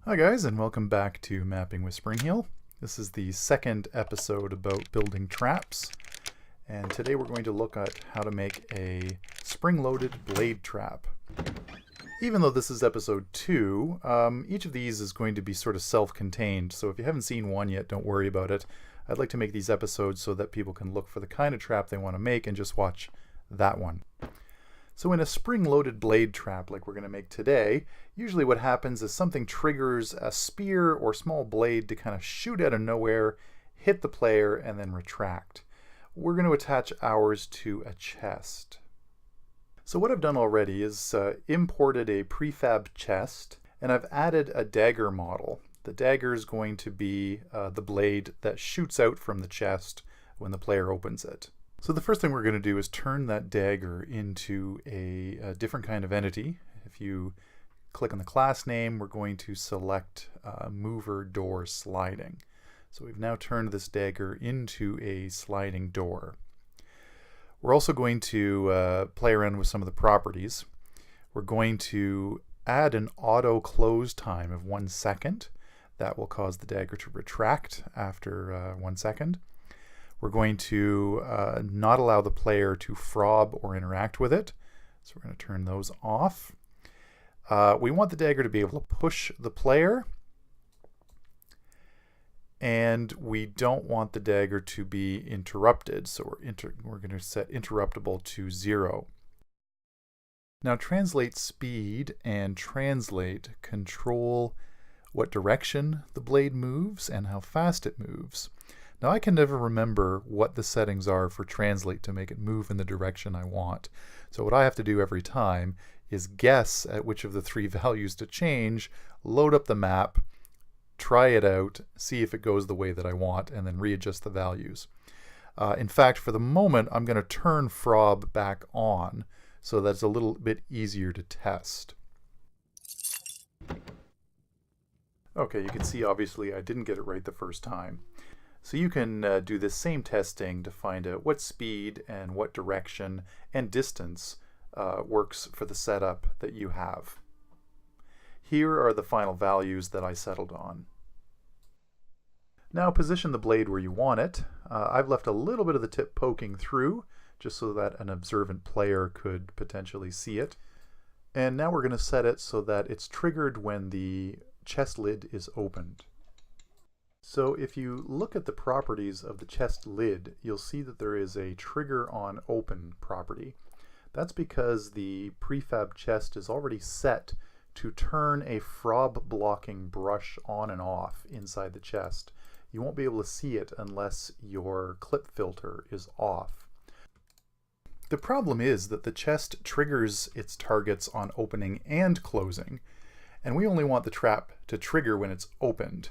Hi guys, and welcome back to Mapping with Springheel. This is the second episode about building traps, and today we're going to look at how to make a spring-loaded blade trap. Even though this is episode 2, each of these is going to be sort of self-contained, so if you haven't seen one yet, don't worry about it. I'd like to make these episodes so that people can look for the kind of trap they want to make and just watch that one. So in a spring-loaded blade trap like we're going to make today, usually what happens is something triggers a spear or small blade to kind of shoot out of nowhere, hit the player, and then retract. We're going to attach ours to a chest. So what I've done already is imported a prefab chest, and I've added a dagger model. The dagger is going to be the blade that shoots out from the chest when the player opens it. So the first thing we're going to do is turn that dagger into a different kind of entity. If you click on the class name, we're going to select mover door sliding. So we've now turned this dagger into a sliding door. We're also going to play around with some of the properties. We're going to add an auto close time of 1 second. That will cause the dagger to retract after 1 second. We're going to not allow the player to frob or interact with it. So we're going to turn those off. We want the dagger to be able to push the player. And we don't want the dagger to be interrupted. So we're going to set interruptible to 0. Now translate speed and translate control what direction the blade moves and how fast it moves. Now I can never remember what the settings are for translate to make it move in the direction I want. So what I have to do every time is guess at which of the 3 values to change, load up the map, try it out, see if it goes the way that I want, and then readjust the values. In fact, for the moment, I'm going to turn frob back on so that's a little bit easier to test. Okay, you can see obviously I didn't get it right the first time. So you can do this same testing to find out what speed and what direction and distance works for the setup that you have. Here are the final values that I settled on. Now position the blade where you want it. I've left a little bit of the tip poking through just so that an observant player could potentially see it. And now we're going to set it so that it's triggered when the chest lid is opened. So if you look at the properties of the chest lid, you'll see that there is a trigger on open property. That's because the prefab chest is already set to turn a frob blocking brush on and off inside the chest. You won't be able to see it unless your clip filter is off. The problem is that the chest triggers its targets on opening and closing, and we only want the trap to trigger when it's opened.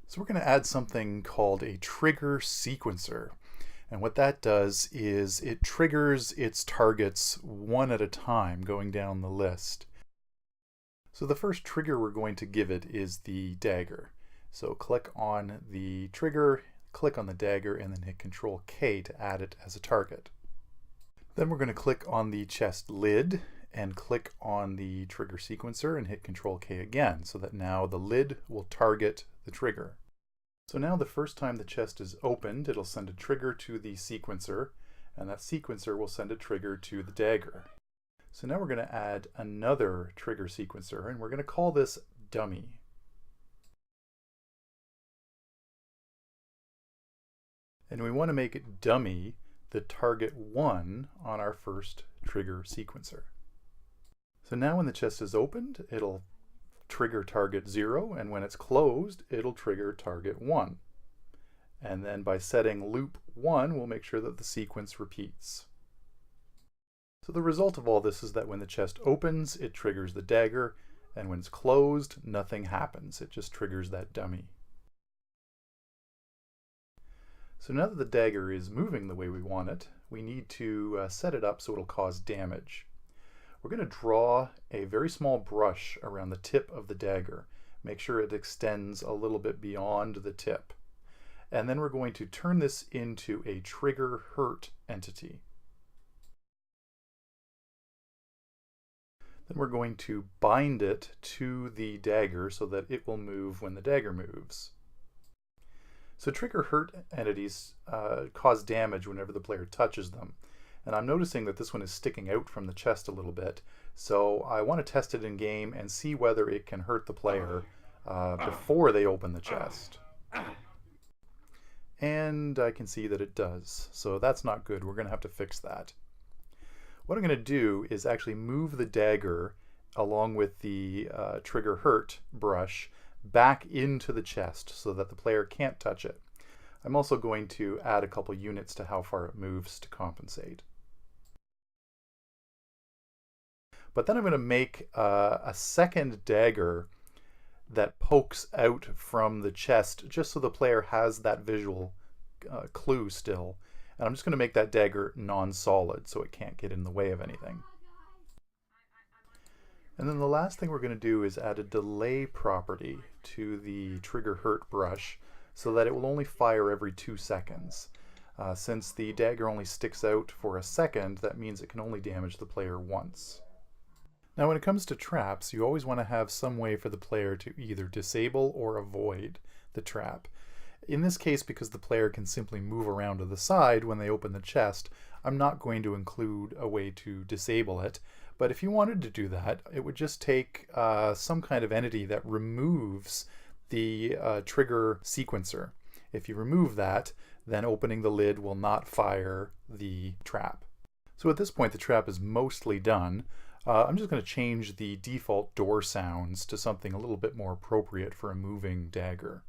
So we're going to add something called a trigger sequencer. And what that does is it triggers its targets one at a time going down the list. So the first trigger we're going to give it is the dagger. So click on the trigger, click on the dagger, and then hit Control K to add it as a target. Then we're going to click on the chest lid and click on the trigger sequencer and hit Control K again, so that now the lid will target the trigger. So now the first time the chest is opened, it'll send a trigger to the sequencer, and that sequencer will send a trigger to the dagger. So now we're going to add another trigger sequencer, and we're going to call this dummy. And we want to make it dummy the target 1 on our first trigger sequencer. So now when the chest is opened, it'll trigger target 0, and when it's closed, it'll trigger target 1. And then by setting loop 1, we'll make sure that the sequence repeats. So the result of all this is that when the chest opens, it triggers the dagger, and when it's closed, nothing happens. It just triggers that dummy. So now that the dagger is moving the way we want it, we need to set it up so it'll cause damage. We're going to draw a very small brush around the tip of the dagger. Make sure it extends a little bit beyond the tip. And then we're going to turn this into a trigger hurt entity. Then we're going to bind it to the dagger so that it will move when the dagger moves. So trigger hurt entities cause damage whenever the player touches them. And I'm noticing that this one is sticking out from the chest a little bit. So I want to test it in game and see whether it can hurt the player before they open the chest. And I can see that it does. So that's not good. We're going to have to fix that. What I'm going to do is actually move the dagger along with the trigger hurt brush back into the chest so that the player can't touch it. I'm also going to add a couple units to how far it moves to compensate. But then I'm going to make a second dagger that pokes out from the chest just so the player has that visual clue still. And I'm just going to make that dagger non-solid so it can't get in the way of anything. And then the last thing we're going to do is add a delay property to the trigger hurt brush so that it will only fire every 2 seconds. Since the dagger only sticks out for a second, that means it can only damage the player once. Now when it comes to traps, you always want to have some way for the player to either disable or avoid the trap. In this case, because the player can simply move around to the side when they open the chest, I'm not going to include a way to disable it. But if you wanted to do that, it would just take some kind of entity that removes the trigger sequencer. If you remove that, then opening the lid will not fire the trap. So at this point, the trap is mostly done. I'm just going to change the default door sounds to something a little bit more appropriate for a moving dagger.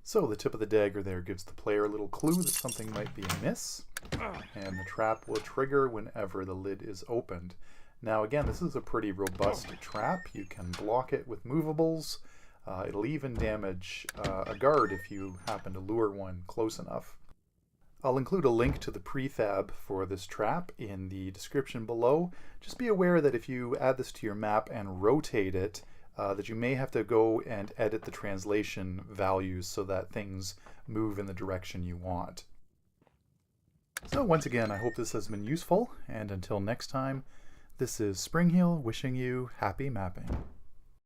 So the tip of the dagger there gives the player a little clue that something might be amiss, and the trap will trigger whenever the lid is opened. Now again, this is a pretty robust trap. You can block it with movables. It'll even damage a guard if you happen to lure one close enough. I'll include a link to the prefab for this trap in the description below. Just be aware that if you add this to your map and rotate it, that you may have to go and edit the translation values so that things move in the direction you want. So once again, I hope this has been useful, and until next time, this is Springheel wishing you happy mapping.